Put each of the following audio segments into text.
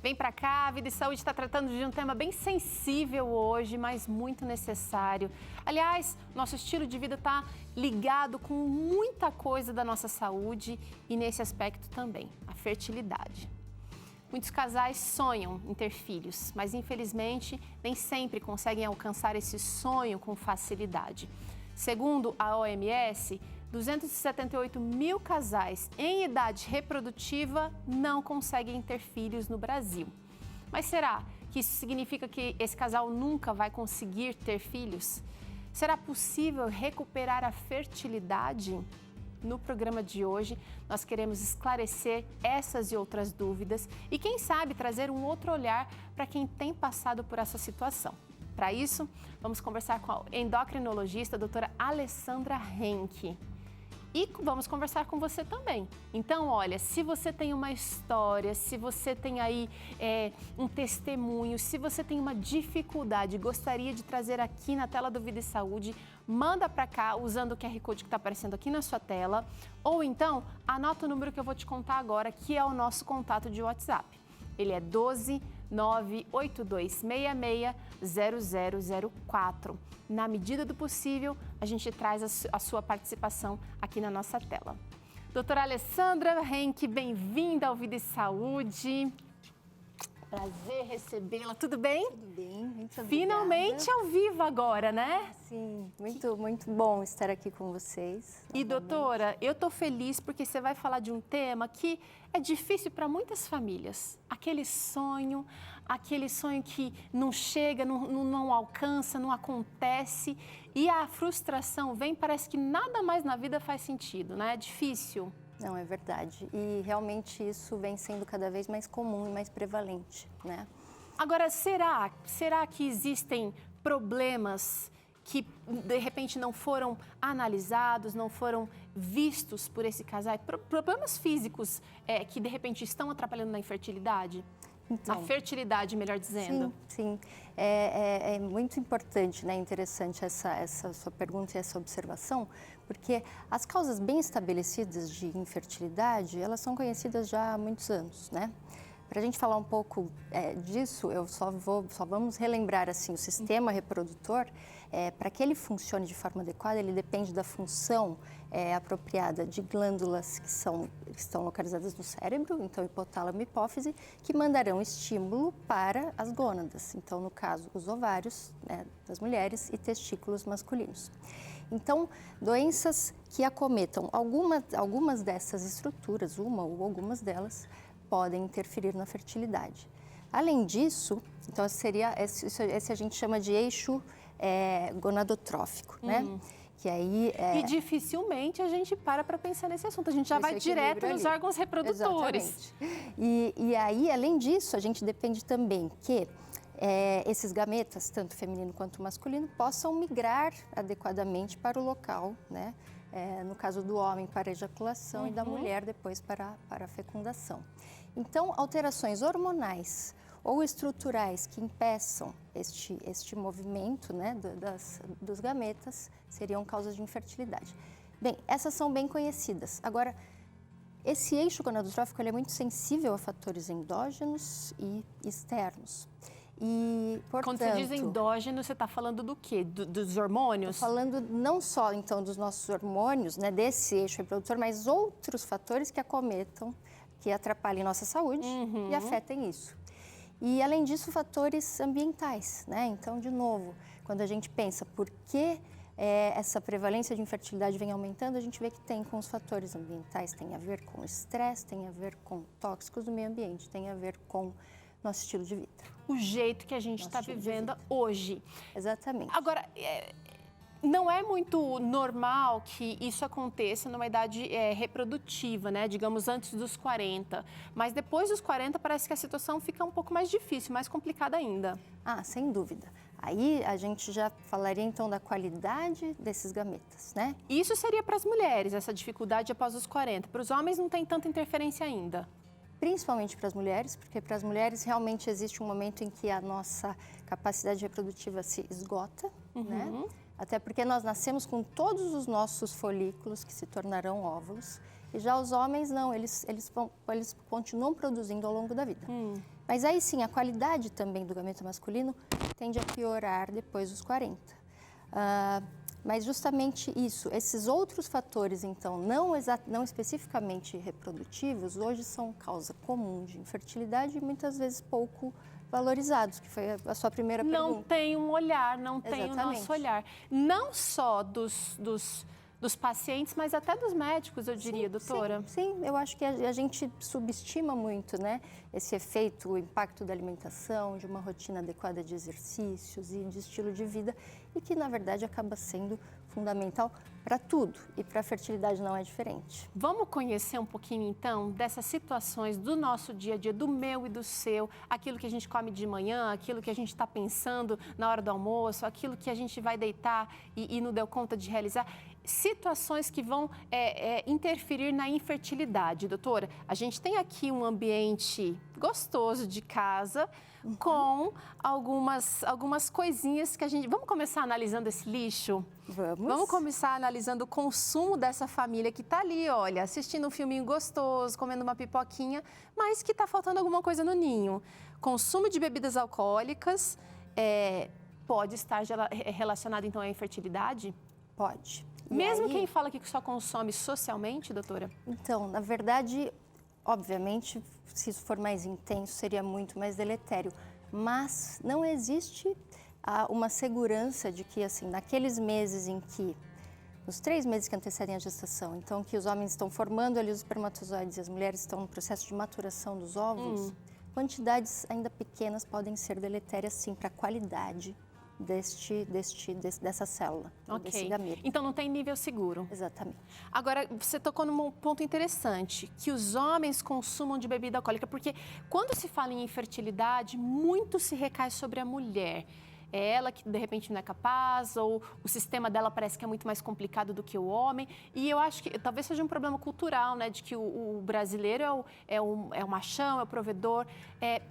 Vem pra cá, a Vida e Saúde está tratando de um tema bem sensível hoje, mas muito necessário. Aliás, nosso estilo de vida está ligado com muita coisa da nossa saúde e nesse aspecto também, a fertilidade. Muitos casais sonham em ter filhos, mas infelizmente nem sempre conseguem alcançar esse sonho com facilidade. Segundo a OMS, 278 mil casais em idade reprodutiva não conseguem ter filhos no Brasil. Mas será que isso significa que esse casal nunca vai conseguir ter filhos? Será possível recuperar a fertilidade? No programa de hoje, nós queremos esclarecer essas e outras dúvidas e, quem sabe, trazer um outro olhar para quem tem passado por essa situação. Para isso, vamos conversar com a endocrinologista, a doutora Alessandra Henke. E vamos conversar com você também. Então, olha, se você tem uma história, se você tem aí um testemunho, se você tem uma dificuldade e gostaria de trazer aqui na tela do Vida e Saúde, manda para cá usando o QR Code que está aparecendo aqui na sua tela. Ou então, anota o número que eu vou te contar agora, que é o nosso contato de WhatsApp. Ele é 12 982660004. Na medida do possível, a gente traz a sua participação aqui na nossa tela. Doutora Alessandra Henke, bem-vinda ao Vida e Saúde. Prazer recebê-la. Tudo bem? Tudo bem, muito obrigada. Finalmente ao vivo agora, né? Sim, muito bom estar aqui com vocês. E doutora, eu tô feliz porque você vai falar de um tema que é difícil para muitas famílias. Aquele sonho que não chega, não alcança, não acontece. E a frustração vem, parece que nada mais na vida faz sentido, né? É difícil. Não, é verdade. E realmente isso vem sendo cada vez mais comum e mais prevalente, né? Agora, será que existem problemas que, de repente, não foram analisados, não foram vistos por esse casal? Problemas físicos que, de repente, estão atrapalhando na infertilidade? Então, a fertilidade, melhor dizendo. Sim. É muito importante, né? Interessante essa sua pergunta e essa observação, porque as causas bem estabelecidas de infertilidade, elas são conhecidas já há muitos anos, né? Para a gente falar um pouco disso, só vamos relembrar assim, o sistema reprodutor, para que ele funcione de forma adequada, ele depende da função apropriada de glândulas que estão localizadas no cérebro, então hipotálamo e hipófise, que mandarão estímulo para as gônadas, então no caso os ovários, né, das mulheres e testículos masculinos. Então, doenças que acometam algumas dessas estruturas, uma ou algumas delas, podem interferir na fertilidade. Além disso, então esse a gente chama de eixo gonadotrófico, né? Que aí E dificilmente a gente para pensar nesse assunto, a gente já vai direto nos órgãos reprodutores. Exatamente. E aí, além disso, a gente depende também que esses gametas, tanto feminino quanto masculino, possam migrar adequadamente para o local, né? No caso do homem, para a ejaculação e da mulher, depois para a fecundação. Então, alterações hormonais ou estruturais que impeçam este movimento, né, dos gametas seriam causas de infertilidade. Bem, essas são bem conhecidas. Agora, esse eixo gonadotrófico ele é muito sensível a fatores endógenos e externos. E, portanto, quando você diz endógeno, você está falando do quê? Dos hormônios? Estou falando não só, então, dos nossos hormônios, né, desse eixo reprodutor, mas outros fatores que acometam, que atrapalhem nossa saúde e afetem isso. E, além disso, fatores ambientais, né? Então, de novo, quando a gente pensa por que essa prevalência de infertilidade vem aumentando, a gente vê que tem com os fatores ambientais, tem a ver com o estresse, tem a ver com tóxicos do meio ambiente, tem a ver com nosso estilo de vida. O jeito que a gente está vivendo hoje. Exatamente. Agora, não é muito normal que isso aconteça numa idade reprodutiva, né? Digamos, antes dos 40. Mas depois dos 40, parece que a situação fica um pouco mais difícil, mais complicada ainda. Ah, sem dúvida. Aí a gente já falaria, então, da qualidade desses gametas, né? Isso seria para as mulheres, essa dificuldade após os 40. Para os homens não tem tanta interferência ainda. Principalmente para as mulheres, porque para as mulheres realmente existe um momento em que a nossa capacidade reprodutiva se esgota, né? Até porque nós nascemos com todos os nossos folículos que se tornarão óvulos. E já os homens não, eles continuam produzindo ao longo da vida. Mas aí sim, a qualidade também do gameta masculino tende a piorar depois dos 40. Mas justamente isso, esses outros fatores, então, não especificamente reprodutivos, hoje são causa comum de infertilidade e muitas vezes pouco valorizados, que foi a sua primeira pergunta. Não tem um olhar, não tem o nosso olhar. Não só dos pacientes, mas até dos médicos, eu diria, doutora. Sim, eu acho que a gente subestima muito, né, esse efeito, o impacto da alimentação, de uma rotina adequada de exercícios e de estilo de vida, e que, na verdade, acaba sendo fundamental para tudo, e para a fertilidade não é diferente. Vamos conhecer um pouquinho, então, dessas situações do nosso dia a dia, do meu e do seu, aquilo que a gente come de manhã, aquilo que a gente está pensando na hora do almoço, aquilo que a gente vai deitar e não deu conta de realizar. Situações que vão interferir na infertilidade, doutora. A gente tem aqui um ambiente gostoso de casa, com algumas coisinhas que a gente... Vamos começar analisando esse lixo? Vamos começar analisando o consumo dessa família que está ali, olha, assistindo um filminho gostoso, comendo uma pipoquinha, mas que está faltando alguma coisa no ninho. Consumo de bebidas alcoólicas pode estar relacionado, então, à infertilidade? Pode. Mesmo quem fala que só consome socialmente, doutora? Então, na verdade, obviamente, se isso for mais intenso, seria muito mais deletério. Mas não existe uma segurança de que, assim, naqueles meses em que, nos 3 meses que antecedem a gestação, então que os homens estão formando ali os espermatozoides e as mulheres estão no processo de maturação dos óvulos, quantidades ainda pequenas podem ser deletérias, sim, para a qualidade dessa célula, desse gameta. Então não tem nível seguro. Exatamente. Agora, você tocou num ponto interessante, que os homens consumam de bebida alcoólica, porque quando se fala em infertilidade, muito se recai sobre a mulher. É ela que, de repente, não é capaz, ou o sistema dela parece que é muito mais complicado do que o homem. E eu acho que talvez seja um problema cultural, né? De que o brasileiro é o machão, é o provedor.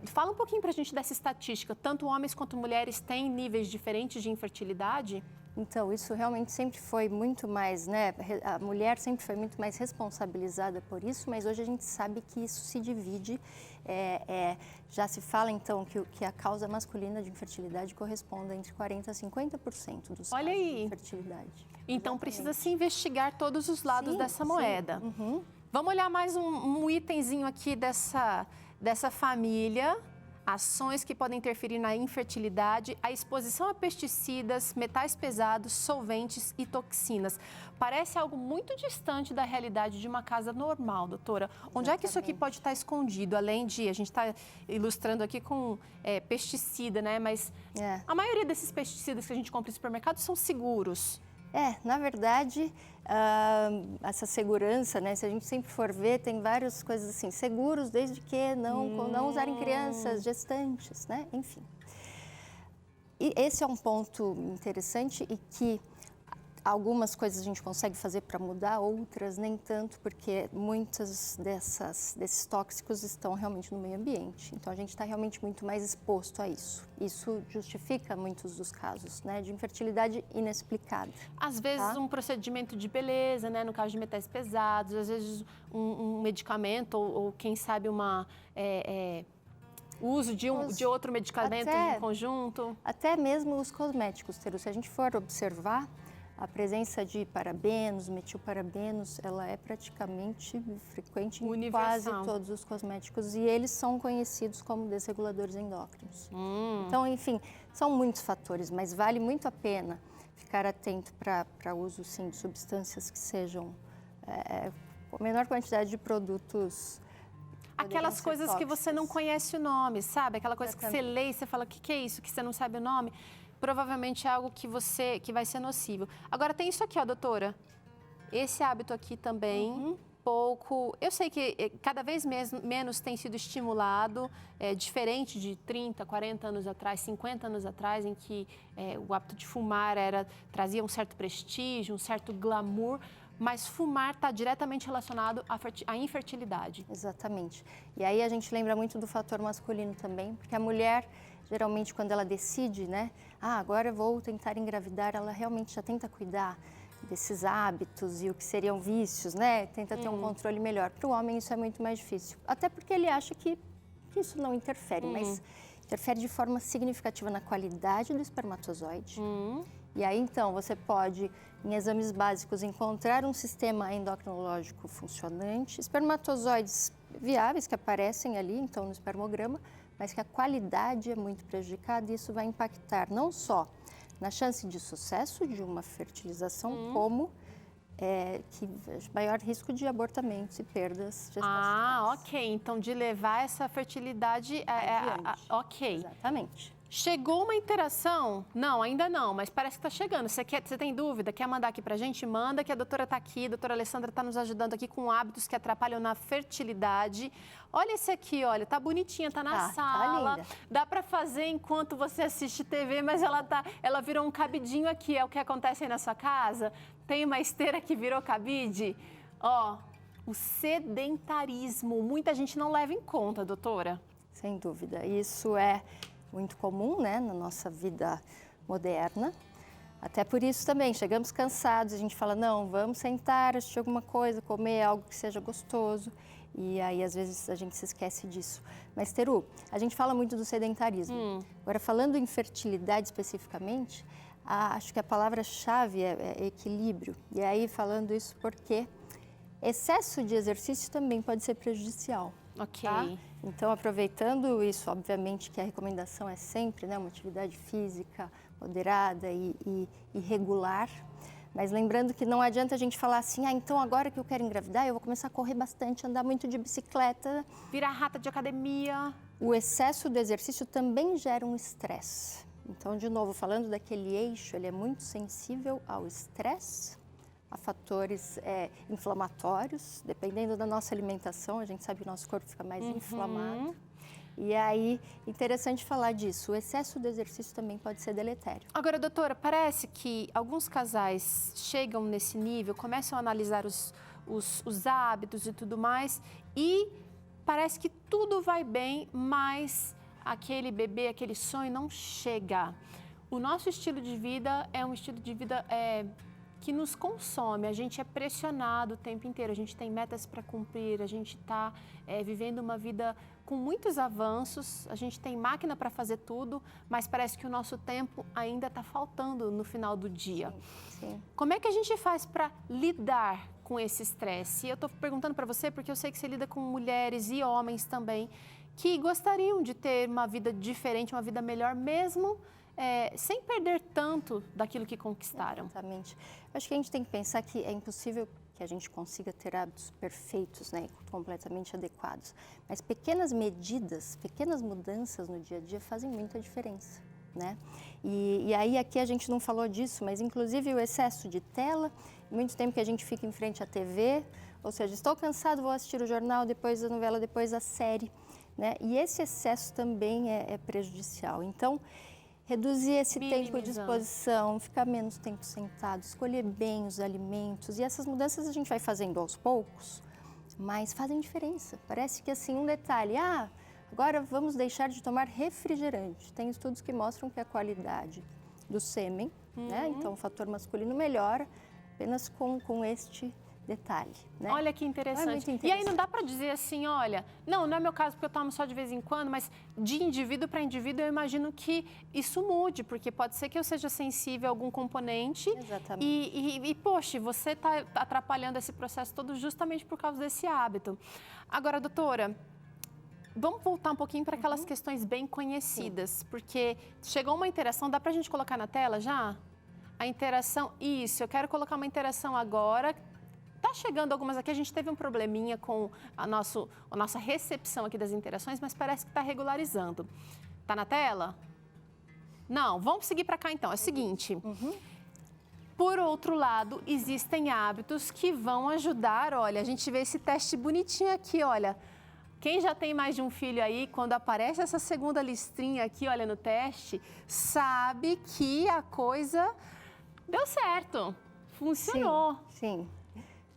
Fala um pouquinho pra gente dessa estatística. Tanto homens quanto mulheres têm níveis diferentes de infertilidade? Então, isso realmente sempre foi muito mais, né? A mulher sempre foi muito mais responsabilizada por isso, mas hoje a gente sabe que isso se divide. Já se fala, então, que a causa masculina de infertilidade corresponde a entre 40% a 50% dos casos de infertilidade. Então, precisa se investigar todos os lados dessa moeda. Vamos olhar mais um itemzinho aqui dessa família. Ações que podem interferir na infertilidade, a exposição a pesticidas, metais pesados, solventes e toxinas. Parece algo muito distante da realidade de uma casa normal, doutora. Onde é que isso aqui pode estar escondido? Além de, a gente está ilustrando aqui com pesticida, né? Mas a maioria desses pesticidas que a gente compra no supermercado são seguros. Na verdade, essa segurança, né? Se a gente sempre for ver, tem várias coisas assim, seguros desde que não usarem crianças, gestantes, né? Enfim. E esse é um ponto interessante e que algumas coisas a gente consegue fazer para mudar, outras nem tanto, porque muitos desses tóxicos estão realmente no meio ambiente. Então, a gente está realmente muito mais exposto a isso. Isso justifica muitos dos casos, né, de infertilidade inexplicada. Às vezes, um procedimento de beleza, né, no caso de metais pesados, às vezes um medicamento ou quem sabe o uso de outro medicamento em conjunto. Até mesmo os cosméticos, Teru, se a gente for observar, a presença de parabenos, metilparabenos, ela é praticamente frequente em quase todos os cosméticos e eles são conhecidos como desreguladores endócrinos. Então, enfim, são muitos fatores, mas vale muito a pena ficar atento para uso, sim, de substâncias que sejam com a menor quantidade de produtos. Aquelas coisas tóxicas que você não conhece o nome, sabe? Aquela coisa que você lê e você fala, o que é isso? Que você não sabe o nome. Provavelmente é algo que vai ser nocivo. Agora, tem isso aqui, ó, doutora. Esse hábito aqui também, eu sei que cada vez menos tem sido estimulado, diferente de 30, 40 anos atrás, 50 anos atrás, em que o hábito de fumar trazia um certo prestígio, um certo glamour, mas fumar está diretamente relacionado à infertilidade. Exatamente. E aí a gente lembra muito do fator masculino também, porque a mulher, geralmente, quando ela decide, né, agora eu vou tentar engravidar, ela realmente já tenta cuidar desses hábitos e o que seriam vícios, né? Tenta ter um controle melhor. Para o homem isso é muito mais difícil, até porque ele acha que que isso não interfere, mas interfere de forma significativa na qualidade do espermatozoide. E aí, então, você pode, em exames básicos, encontrar um sistema endocrinológico funcionante, espermatozoides viáveis que aparecem ali, então, no espermograma, mas que a qualidade é muito prejudicada e isso vai impactar não só na chance de sucesso de uma fertilização, como maior risco de abortamentos e perdas gestacionais. Ok. Então, de levar essa fertilidade... ok. Exatamente. Chegou uma interação? Não, ainda não, mas parece que está chegando. Você tem dúvida? Quer mandar aqui para a gente? Manda, que a doutora está aqui, a doutora Alessandra está nos ajudando aqui com hábitos que atrapalham na fertilidade. Olha esse aqui, olha, tá bonitinha, tá na sala. Tá linda. Dá para fazer enquanto você assiste TV, mas ela virou um cabidinho aqui. É o que acontece aí na sua casa? Tem uma esteira que virou cabide? Ó, o sedentarismo. Muita gente não leva em conta, doutora. Sem dúvida. Isso é muito comum, né, na nossa vida moderna. Até por isso também, chegamos cansados, a gente fala, não, vamos sentar, assistir alguma coisa, comer algo que seja gostoso. E aí, às vezes, a gente se esquece disso. Mas, Teru, a gente fala muito do sedentarismo. Agora, falando em fertilidade especificamente, acho que a palavra-chave é equilíbrio. E aí, falando isso porque excesso de exercício também pode ser prejudicial. Ok. Tá? Então, aproveitando isso, obviamente que a recomendação é sempre, né, uma atividade física moderada e regular, mas lembrando que não adianta a gente falar assim, então agora que eu quero engravidar, eu vou começar a correr bastante, andar muito de bicicleta. Virar rata de academia. O excesso do exercício também gera um estresse. Então, de novo, falando daquele eixo, ele é muito sensível ao estresse, a fatores inflamatórios, dependendo da nossa alimentação, a gente sabe que o nosso corpo fica mais inflamado. E aí, interessante falar disso, o excesso do exercício também pode ser deletério. Agora, doutora, parece que alguns casais chegam nesse nível, começam a analisar os hábitos e tudo mais, e parece que tudo vai bem, mas aquele bebê, aquele sonho não chega. O nosso estilo de vida é um estilo de vida que nos consome, a gente é pressionado o tempo inteiro, a gente tem metas para cumprir, a gente está vivendo uma vida com muitos avanços, a gente tem máquina para fazer tudo, mas parece que o nosso tempo ainda está faltando no final do dia. Sim. Como é que a gente faz para lidar com esse estresse? E eu estou perguntando para você porque eu sei que você lida com mulheres e homens também que gostariam de ter uma vida diferente, uma vida melhor, mesmo sem perder tanto daquilo que conquistaram. Exatamente. Acho que a gente tem que pensar que é impossível que a gente consiga ter hábitos perfeitos, né, completamente adequados. Mas pequenas medidas, pequenas mudanças no dia a dia fazem muita diferença, né? E aí aqui a gente não falou disso, mas inclusive o excesso de tela, muito tempo que a gente fica em frente à TV, ou seja, estou cansado, vou assistir o jornal, depois a novela, depois a série, né? E esse excesso também é prejudicial. Então, reduzir esse tempo de exposição, ficar menos tempo sentado, escolher bem os alimentos. E essas mudanças a gente vai fazendo aos poucos, mas fazem diferença. Parece que assim, um detalhe, agora vamos deixar de tomar refrigerante. Tem estudos que mostram que a qualidade do sêmen, né? Então o fator masculino melhora apenas com este detalhe, né? Olha que interessante. É muito interessante. E aí não dá para dizer assim, olha, não é meu caso porque eu tomo só de vez em quando, mas de indivíduo para indivíduo eu imagino que isso mude, porque pode ser que eu seja sensível a algum componente. Exatamente. E poxa, você está atrapalhando esse processo todo justamente por causa desse hábito. Agora, doutora, vamos voltar um pouquinho para aquelas questões bem conhecidas, porque chegou uma interação, dá para a gente colocar na tela já? A interação, isso, eu quero colocar uma interação agora. Está chegando algumas aqui, a gente teve um probleminha com a nossa recepção aqui das interações, mas parece que está regularizando. Está na tela? Não, vamos seguir para cá então. É o seguinte, por outro lado, existem hábitos que vão ajudar, olha, a gente vê esse teste bonitinho aqui, olha. Quem já tem mais de um filho aí, quando aparece essa segunda listrinha aqui, olha, no teste, sabe que a coisa deu certo, funcionou. Sim.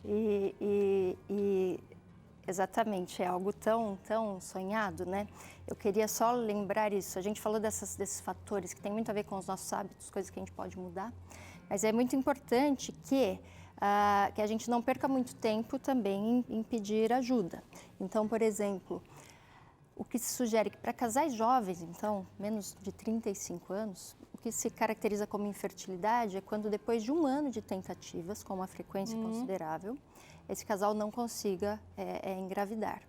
E exatamente, é algo tão sonhado, né? Eu queria só lembrar isso. A gente falou desses fatores que tem muito a ver com os nossos hábitos, coisas que a gente pode mudar, mas é muito importante que a gente não perca muito tempo também em pedir ajuda. Então, por exemplo, o que se sugere que para casais jovens, então, menos de 35 anos, o que se caracteriza como infertilidade é quando depois de 1 ano de tentativas, com uma frequência considerável, esse casal não consiga engravidar.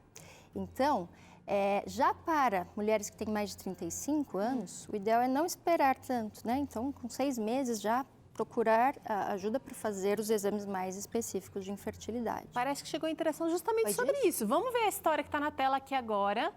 Então, já para mulheres que têm mais de 35 anos, o ideal é não esperar tanto, né? Então, com 6 meses já procurar ajuda para fazer os exames mais específicos de infertilidade. Parece que chegou a interação justamente sobre isso. Vamos ver a história que está na tela aqui agora.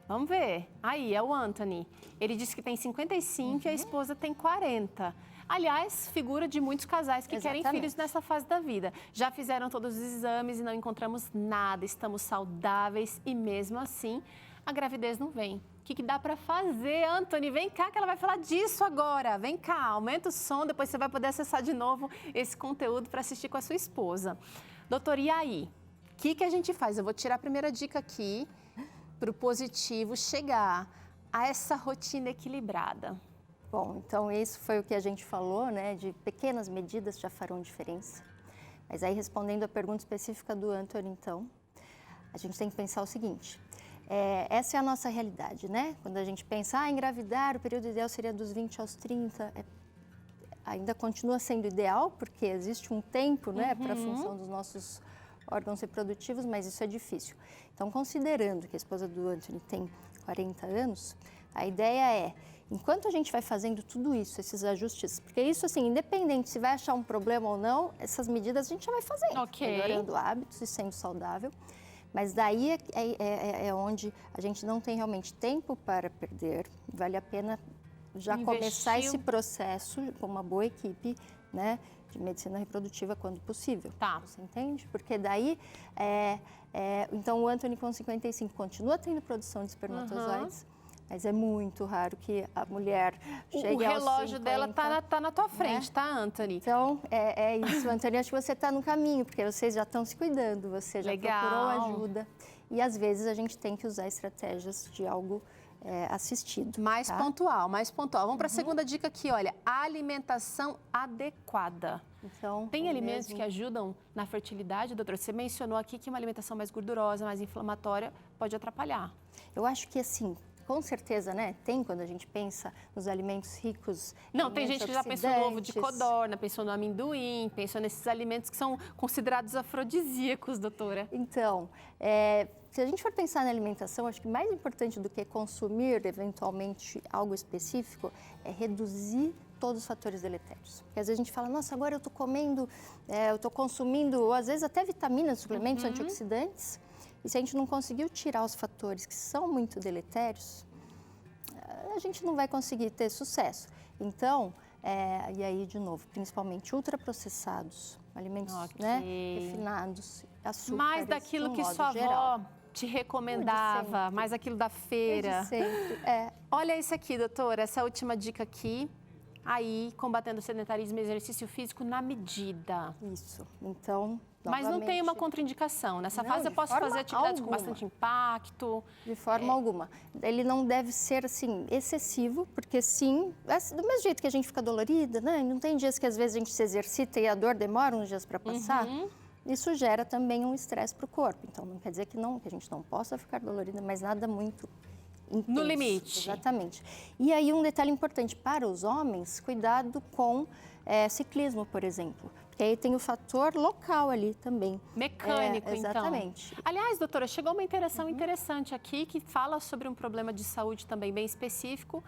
Vamos ver. Aí, é o Anthony. Ele disse que tem 55 e a esposa tem 40. Aliás, figura de muitos casais que querem filhos nessa fase da vida. Já fizeram todos os exames e não encontramos nada. Estamos saudáveis e mesmo assim a gravidez não vem. O que dá para fazer, Anthony? Vem cá que ela vai falar disso agora. Vem cá, aumenta o som, depois você vai poder acessar de novo esse conteúdo para assistir com a sua esposa. Doutor, e aí? O que a gente faz? Eu vou tirar a primeira dica aqui para o positivo chegar a essa rotina equilibrada. Bom, então isso foi o que a gente falou, né? De pequenas medidas já farão diferença. Mas aí, respondendo a pergunta específica do Anthony, então, a gente tem que pensar o seguinte. Essa é a nossa realidade, né? Quando a gente pensa, engravidar, o período ideal seria dos 20 aos 30, ainda continua sendo ideal, porque existe um tempo, né, para a função dos nossos órgãos reprodutivos, mas isso é difícil. Então, considerando que a esposa do Anthony tem 40 anos, a ideia é, enquanto a gente vai fazendo tudo isso, esses ajustes, porque isso, assim, independente se vai achar um problema ou não, essas medidas a gente já vai fazendo, melhorando hábitos e sendo saudável. Mas daí é onde a gente não tem realmente tempo para perder. Vale a pena já começar esse processo com uma boa equipe, né, de medicina reprodutiva quando possível. Tá. Você entende? Porque daí, então o Anthony com 55 continua tendo produção de espermatozoides, mas é muito raro que a mulher chegue aos 50. O relógio dela tá na tua frente, tá, Anthony? Então, é isso, Anthony. Acho que você está no caminho, porque vocês já estão se cuidando, você já procurou ajuda. E, às vezes, a gente tem que usar estratégias de algo assistido. Mais pontual, mais pontual. Vamos para a segunda dica aqui, olha. Alimentação adequada. Então, tem alimentos que ajudam na fertilidade, doutora? Você mencionou aqui que uma alimentação mais gordurosa, mais inflamatória, pode atrapalhar. Eu acho que, assim, com certeza, né? Tem quando a gente pensa nos alimentos ricos. Não, tem gente que já pensou no ovo de codorna, pensou no amendoim, pensou nesses alimentos que são considerados afrodisíacos, doutora. Então, se a gente for pensar na alimentação, acho que mais importante do que consumir, eventualmente, algo específico, é reduzir todos os fatores deletérios. Porque às vezes a gente fala, nossa, agora eu estou comendo, eu estou consumindo, ou às vezes até vitaminas, suplementos, antioxidantes. E se a gente não conseguiu tirar os fatores que são muito deletérios, a gente não vai conseguir ter sucesso. Então, e aí, de novo, principalmente ultraprocessados, alimentos refinados, açúcares. Mais daquilo que sua avó te recomendava, mais aquilo da feira. De sempre, Olha isso aqui, doutora, essa última dica aqui. Aí, combatendo o sedentarismo e exercício físico na medida. Isso. Então, mas não tem uma contraindicação. Nessa fase eu posso fazer atividades com bastante impacto. De forma alguma. Ele não deve ser, assim, excessivo, porque sim, do mesmo jeito que a gente fica dolorida, né? Não tem dias que às vezes a gente se exercita e a dor demora uns dias para passar. Isso gera também um estresse para o corpo. Então, não quer dizer que a gente não possa ficar dolorida, mas nada muito intenso. No limite. Exatamente. E aí, um detalhe importante para os homens, cuidado com ciclismo, por exemplo. Porque aí tem o fator local ali também. Mecânico, exatamente. Então. Aliás, doutora, chegou uma interação interessante aqui que fala sobre um problema de saúde também bem específico.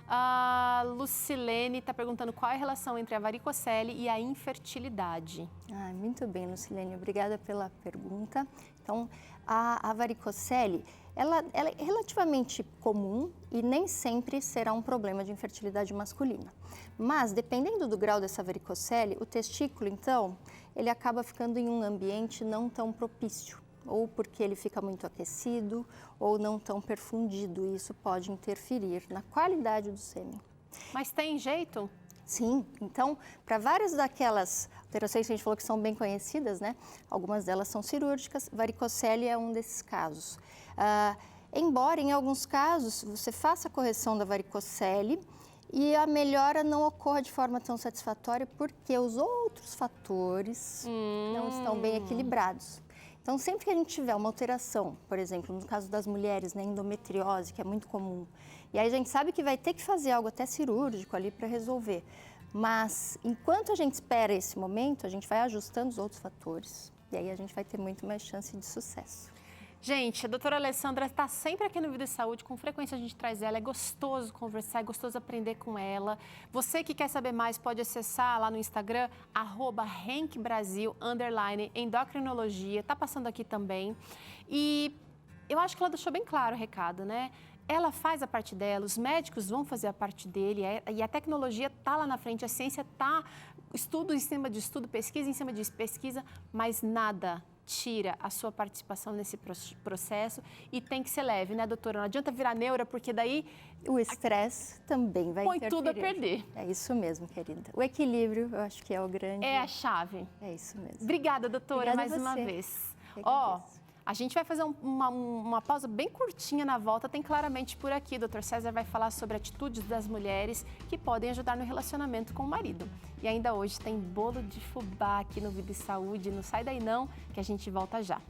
A Lucilene está perguntando qual é a relação entre a varicocele e a infertilidade. Muito bem, Lucilene. Obrigada pela pergunta. Então, a varicocele, ela é relativamente comum e nem sempre será um problema de infertilidade masculina. Mas, dependendo do grau dessa varicocele, o testículo, então, ele acaba ficando em um ambiente não tão propício, ou porque ele fica muito aquecido, ou não tão perfundido, e isso pode interferir na qualidade do sêmen. Mas tem jeito? Sim, então, para várias daquelas alterações que a gente falou que são bem conhecidas, né? Algumas delas são cirúrgicas, varicocele é um desses casos. Embora, em alguns casos, você faça a correção da varicocele e a melhora não ocorra de forma tão satisfatória porque os outros fatores não estão bem equilibrados. Então, sempre que a gente tiver uma alteração, por exemplo, no caso das mulheres, né, endometriose, que é muito comum, e aí a gente sabe que vai ter que fazer algo até cirúrgico ali para resolver. Mas, enquanto a gente espera esse momento, a gente vai ajustando os outros fatores. E aí a gente vai ter muito mais chance de sucesso. Gente, a doutora Alessandra está sempre aqui no Vida e Saúde, com frequência a gente traz ela, é gostoso conversar, é gostoso aprender com ela. Você que quer saber mais pode acessar lá no Instagram, @HenkBrasil, endocrinologia, tá passando aqui também. E eu acho que ela deixou bem claro o recado, né? Ela faz a parte dela, os médicos vão fazer a parte dele, e a tecnologia está lá na frente, a ciência está, estudo em cima de estudo, pesquisa em cima de pesquisa, mas nada tira a sua participação nesse processo e tem que ser leve, né, doutora? Não adianta virar neura, porque daí o estresse também vai põe interferir. Tudo a perder. É isso mesmo, querida. O equilíbrio, eu acho que é o grande... É a chave. É isso mesmo. Obrigada, doutora, Obrigada mais uma você. vez. Ó, a gente vai fazer uma pausa bem curtinha na volta, tem claramente por aqui. Dr. César vai falar sobre atitudes das mulheres que podem ajudar no relacionamento com o marido. E ainda hoje tem bolo de fubá aqui no Vida e Saúde. Não sai daí não, que a gente volta já.